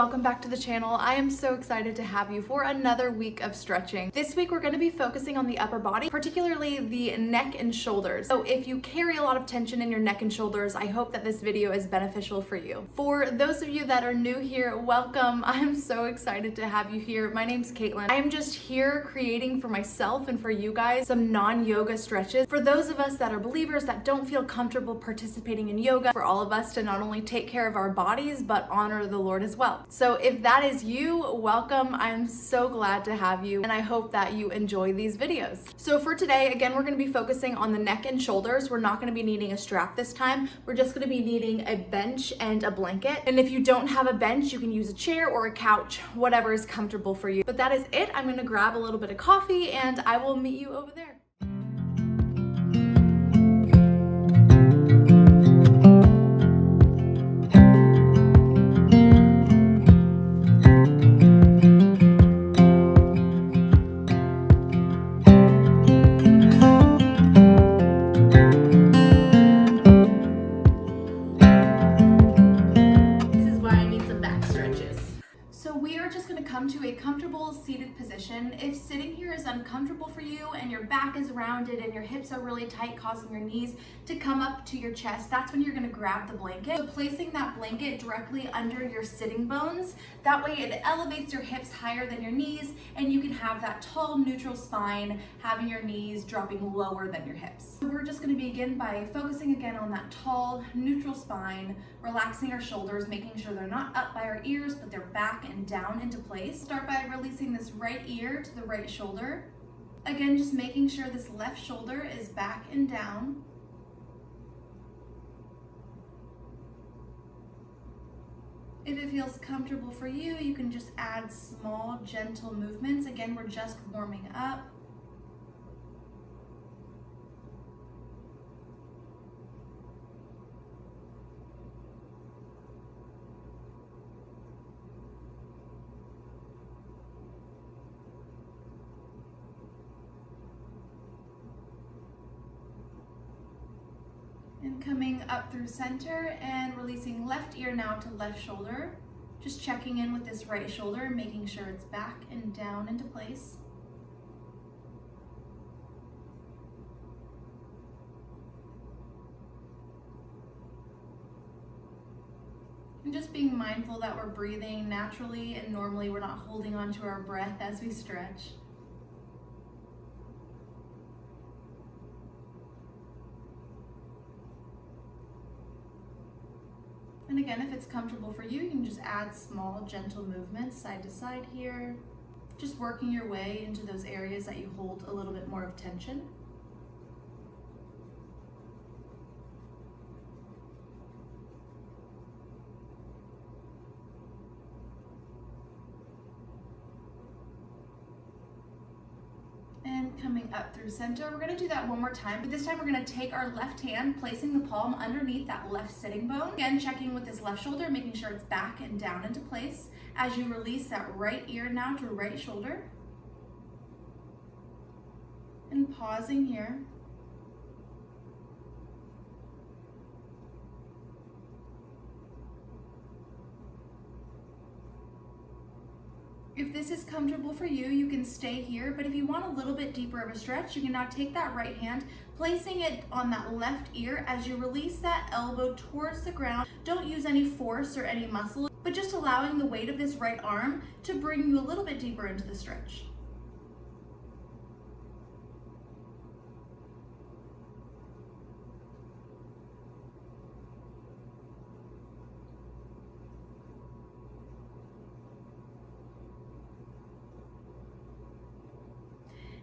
welcome back to the channel. I am so excited to have you for another week of stretching. This week we're going to be focusing on the upper body, particularly the neck and shoulders. So if you carry a lot of tension in your neck and shoulders, I hope that this video is beneficial for you. For those of you that are new here, welcome. I'm so excited to have you here. My name's Caitlin. I am just here creating for myself and for you guys some non-yoga stretches. For those of us that are believers that don't feel comfortable participating in yoga, for all of us to not only take care of our bodies, but honor the Lord as well. So if that is you, welcome. I'm so glad to have you, and I hope that you enjoy these videos. So for today, again, we're going to be focusing on the neck and shoulders. We're not going to be needing a strap this time. We're just going to be needing a bench and a blanket. And if you don't have a bench, you can use a chair or a couch, whatever is comfortable for you. But that is it. I'm going to grab a little bit of coffee and I will meet you over there. To a comfortable seated position. If sitting here is uncomfortable for you and your back is rounded and your hips are really tight, causing your knees to come up to your chest, that's when you're going to grab the blanket. So placing that blanket directly under your sitting bones, that way it elevates your hips higher than your knees and you can have that tall neutral spine, having your knees dropping lower than your hips. So we're just going to begin by focusing again on that tall neutral spine, relaxing our shoulders, making sure they're not up by our ears, but they're back and down into place. Start by releasing this right ear to the right shoulder. Again, just making sure this left shoulder is back and down. If it feels comfortable for you, you can just add small, gentle movements. Again, we're just warming up. And coming up through center and releasing left ear now to left shoulder. Just checking in with this right shoulder and making sure it's back and down into place. And just being mindful that we're breathing naturally and normally we're not holding on to our breath as we stretch. And again, if it's comfortable for you, you can just add small, gentle movements side to side here. Just working your way into those areas that you hold a little bit more of tension. And coming up through center. We're going to do that one more time, but this time we're going to take our left hand, placing the palm underneath that left sitting bone. Again, checking with this left shoulder, making sure it's back and down into place. As you release that right ear now to right shoulder. And pausing here. If this is comfortable for you, you can stay here, but if you want a little bit deeper of a stretch, you can now take that right hand, placing it on that left ear as you release that elbow towards the ground. Don't use any force or any muscle, but just allowing the weight of this right arm to bring you a little bit deeper into the stretch.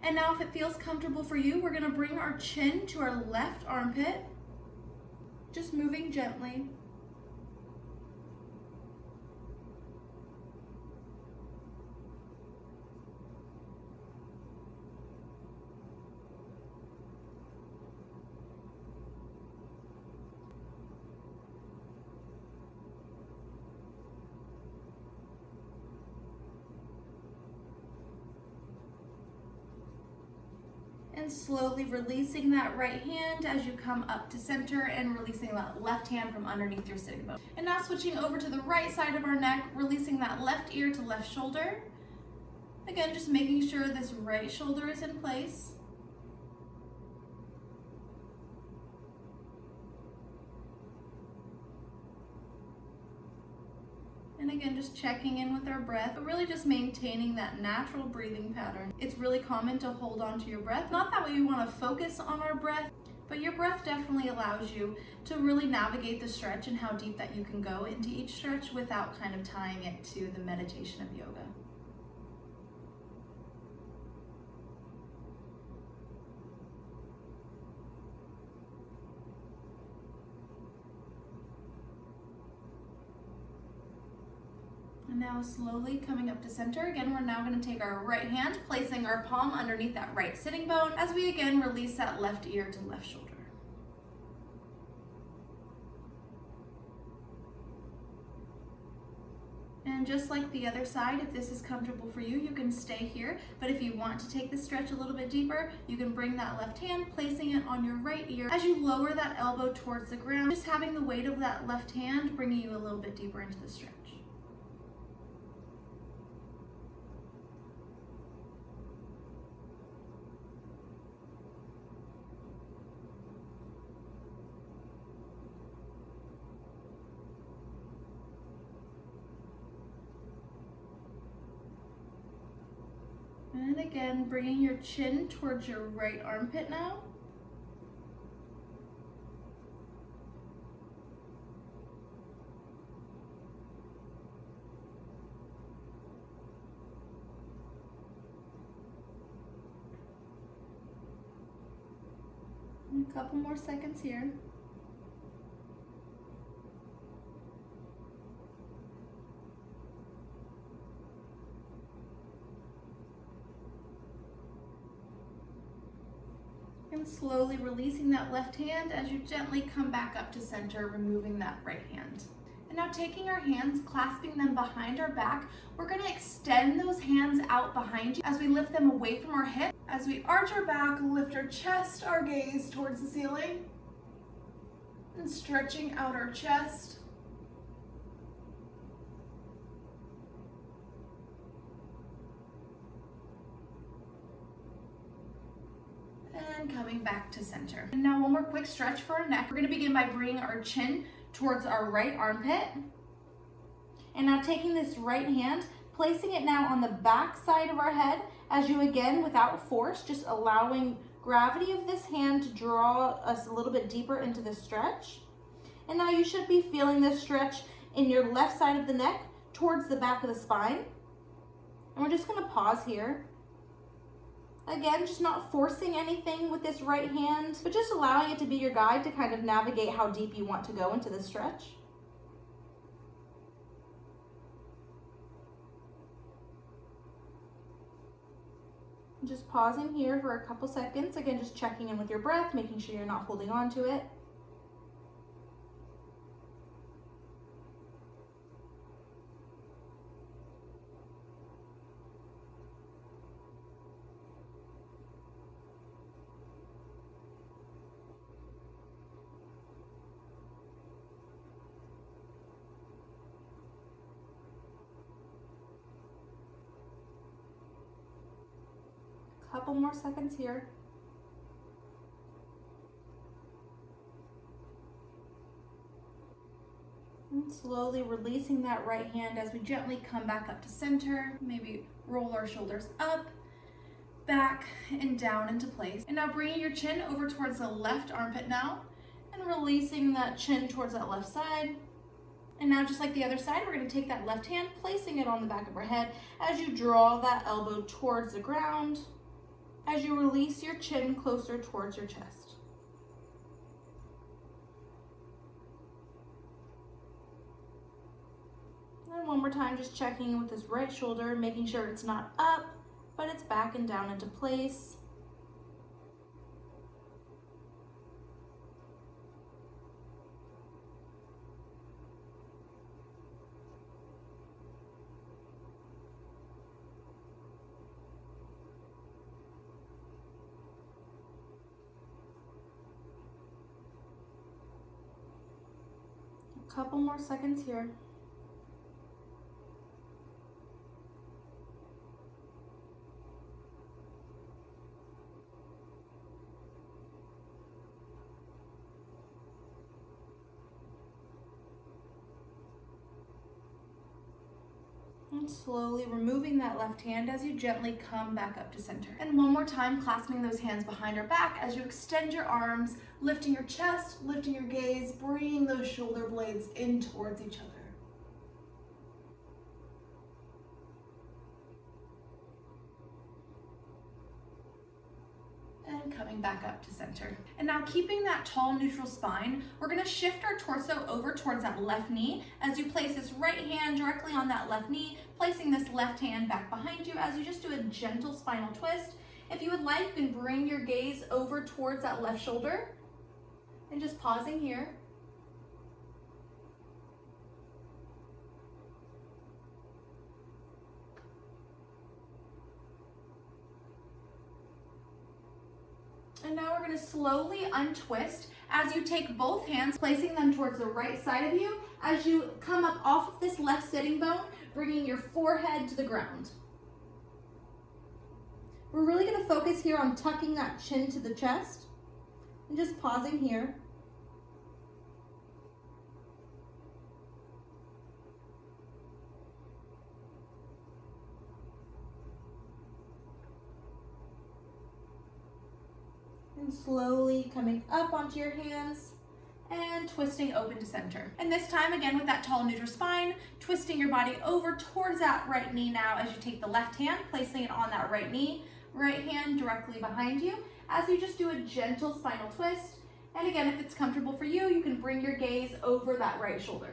And now if it feels comfortable for you, we're going to bring our chin to our left armpit, just moving gently. And slowly releasing that right hand as you come up to center and releasing that left hand from underneath your sitting bone. And now switching over to the right side of our neck, releasing that left ear to left shoulder. Again, just making sure this right shoulder is in place. And again, just checking in with our breath, but really just maintaining that natural breathing pattern. It's really common to hold on to your breath. Not that we want to focus on our breath, but your breath definitely allows you to really navigate the stretch and how deep that you can go into each stretch without kind of tying it to the meditation of yoga. And now slowly coming up to center. Again, we're now going to take our right hand, placing our palm underneath that right sitting bone as we again release that left ear to left shoulder. And just like the other side, if this is comfortable for you, you can stay here. But if you want to take the stretch a little bit deeper, you can bring that left hand, placing it on your right ear as you lower that elbow towards the ground, just having the weight of that left hand bringing you a little bit deeper into the stretch. And again, bringing your chin towards your right armpit now. And a couple more seconds here. And slowly releasing that left hand as you gently come back up to center, removing that right hand. And now taking our hands, clasping them behind our back, we're going to extend those hands out behind you as we lift them away from our hip. As we arch our back, lift our chest, our gaze towards the ceiling, and stretching out our chest. And coming back to center. And now one more quick stretch for our neck. We're going to begin by bringing our chin towards our right armpit. And now taking this right hand, placing it now on the back side of our head as you again, without force, just allowing gravity of this hand to draw us a little bit deeper into the stretch. And now you should be feeling this stretch in your left side of the neck towards the back of the spine. And we're just going to pause here. Again, just not forcing anything with this right hand, but just allowing it to be your guide to kind of navigate how deep you want to go into the stretch. Just pausing here for a couple seconds. Again, just checking in with your breath, making sure you're not holding on to it. Couple more seconds here. And slowly releasing that right hand as we gently come back up to center. Maybe roll our shoulders up, back, and down into place. And now bringing your chin over towards the left armpit now, and releasing that chin towards that left side. And now just like the other side, we're going to take that left hand, placing it on the back of our head as you draw that elbow towards the ground, as you release your chin closer towards your chest. And one more time, just checking with this right shoulder, making sure it's not up, but it's back and down into place. Couple more seconds here. And slowly removing that left hand as you gently come back up to center. And one more time, clasping those hands behind our back as you extend your arms, lifting your chest, lifting your gaze, bringing those shoulder blades in towards each other. And coming back up to center. And now keeping that tall neutral spine, we're gonna shift our torso over towards that left knee as you place this right hand directly on that left knee, placing this left hand back behind you as you just do a gentle spinal twist. If you would like, you can bring your gaze over towards that left shoulder and just pausing here. And now we're going to slowly untwist as you take both hands, placing them towards the right side of you as you come up off of this left sitting bone, bringing your forehead to the ground. We're really going to focus here on tucking that chin to the chest and just pausing here. And slowly coming up onto your hands and twisting open to center. And this time, again, with that tall neutral spine, twisting your body over towards that right knee now as you take the left hand, placing it on that right knee, right hand directly behind you, as you just do a gentle spinal twist. And again, if it's comfortable for you, you can bring your gaze over that right shoulder.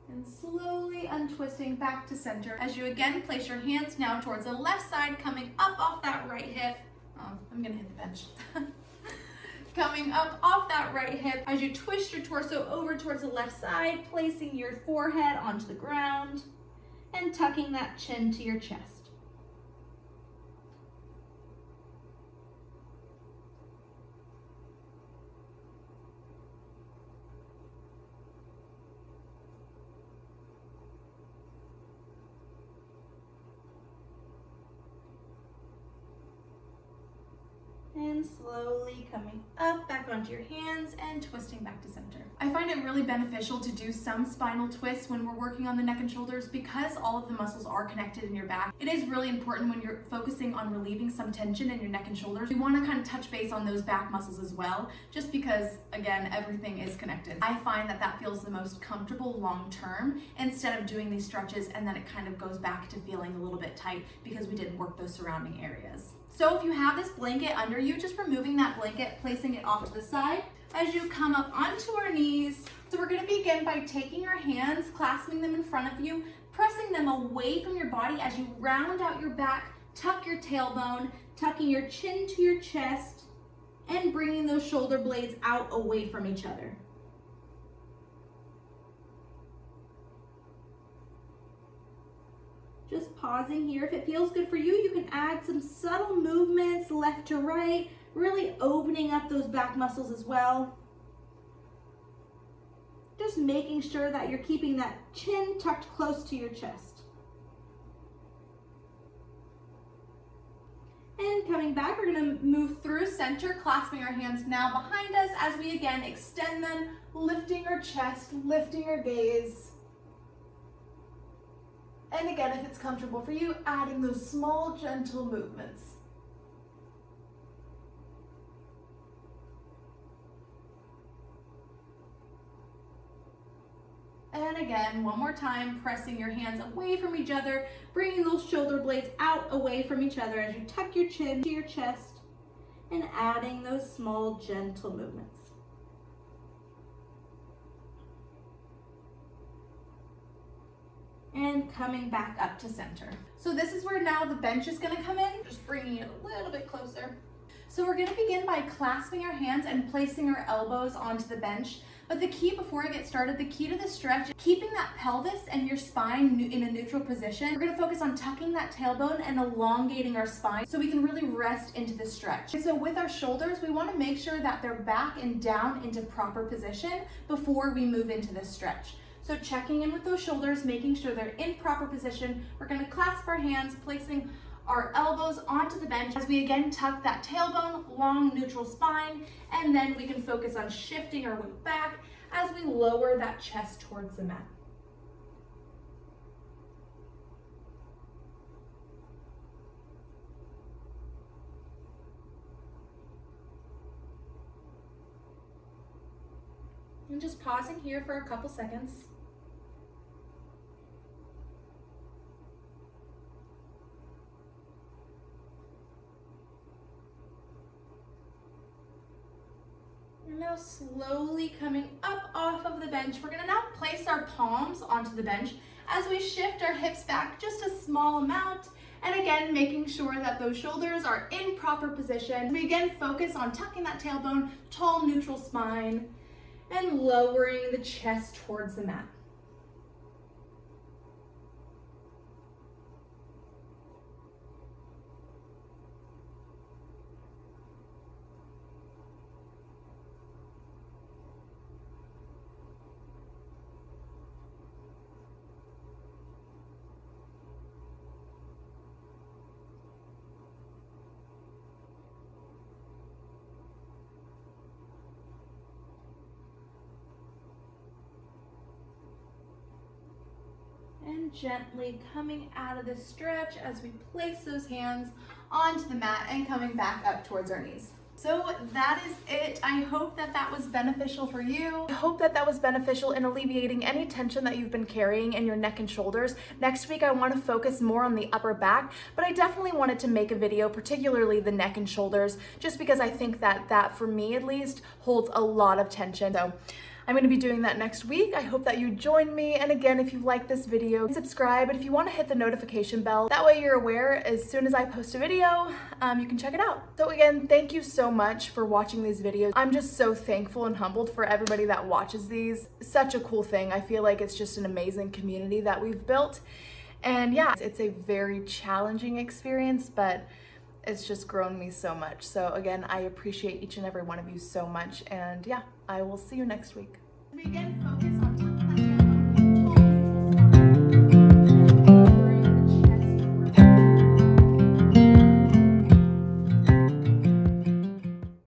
And slowly untwisting back to center as you again place your hands now towards the left side, coming up off that right hip. Oh, I'm gonna hit the bench. Coming up off that right hip as you twist your torso over towards the left side, placing your forehead onto the ground and tucking that chin to your chest. And slowly coming up, back onto your hands and twisting back to center. I find it really beneficial to do some spinal twists when we're working on the neck and shoulders because all of the muscles are connected in your back. It is really important when you're focusing on relieving some tension in your neck and shoulders. You want to kind of touch base on those back muscles as well, just because, again, everything is connected. I find that that feels the most comfortable long term instead of doing these stretches and then it kind of goes back to feeling a little bit tight because we didn't work those surrounding areas. So if you have this blanket under you, just removing that blanket, placing it off to the side as you come up onto our knees. So we're gonna begin by taking our hands, clasping them in front of you, pressing them away from your body as you round out your back, tuck your tailbone, tucking your chin to your chest, and bringing those shoulder blades out away from each other. Just pausing here. If it feels good for you, you can add some subtle movements left to right, really opening up those back muscles as well. Just making sure that you're keeping that chin tucked close to your chest. And coming back, we're gonna move through center, clasping our hands now behind us as we again extend them, lifting our chest, lifting our gaze. And again, if it's comfortable for you, adding those small, gentle movements. And again, one more time, pressing your hands away from each other, bringing those shoulder blades out away from each other as you tuck your chin to your chest and adding those small, gentle movements. And coming back up to center. So this is where now the bench is gonna come in, just bringing it a little bit closer. So we're gonna begin by clasping our hands and placing our elbows onto the bench. But the key, before I get started, the key to the stretch is keeping that pelvis and your spine in a neutral position. We're gonna focus on tucking that tailbone and elongating our spine so we can really rest into the stretch. And so with our shoulders, we wanna make sure that they're back and down into proper position before we move into this stretch. So checking in with those shoulders, making sure they're in proper position. We're gonna clasp our hands, placing our elbows onto the bench as we again tuck that tailbone, long neutral spine, and then we can focus on shifting our weight back as we lower that chest towards the mat. And just pausing here for a couple seconds. Now slowly coming up off of the bench, we're gonna now place our palms onto the bench as we shift our hips back just a small amount. And again, making sure that those shoulders are in proper position. We again focus on tucking that tailbone, tall neutral spine, and lowering the chest towards the mat. And gently coming out of the stretch as we place those hands onto the mat and coming back up towards our knees. So that is it. I hope that that was beneficial for you. I hope that that was beneficial in alleviating any tension that you've been carrying in your neck and shoulders. Next week, I want to focus more on the upper back, but I definitely wanted to make a video, particularly the neck and shoulders, just because I think that that, for me at least, holds a lot of tension. So I'm going to be doing that next week. I hope that you join me. And again, if you like this video, subscribe. And if you want to hit the notification bell, that way you're aware as soon as I post a video, you can check it out. So again, thank you so much for watching these videos. I'm just so thankful and humbled for everybody that watches these. Such a cool thing. I feel like it's just an amazing community that we've built. And yeah, it's a very challenging experience, but it's just grown me so much. So again, I appreciate each and every one of you so much. And yeah, I will see you next week. We again focus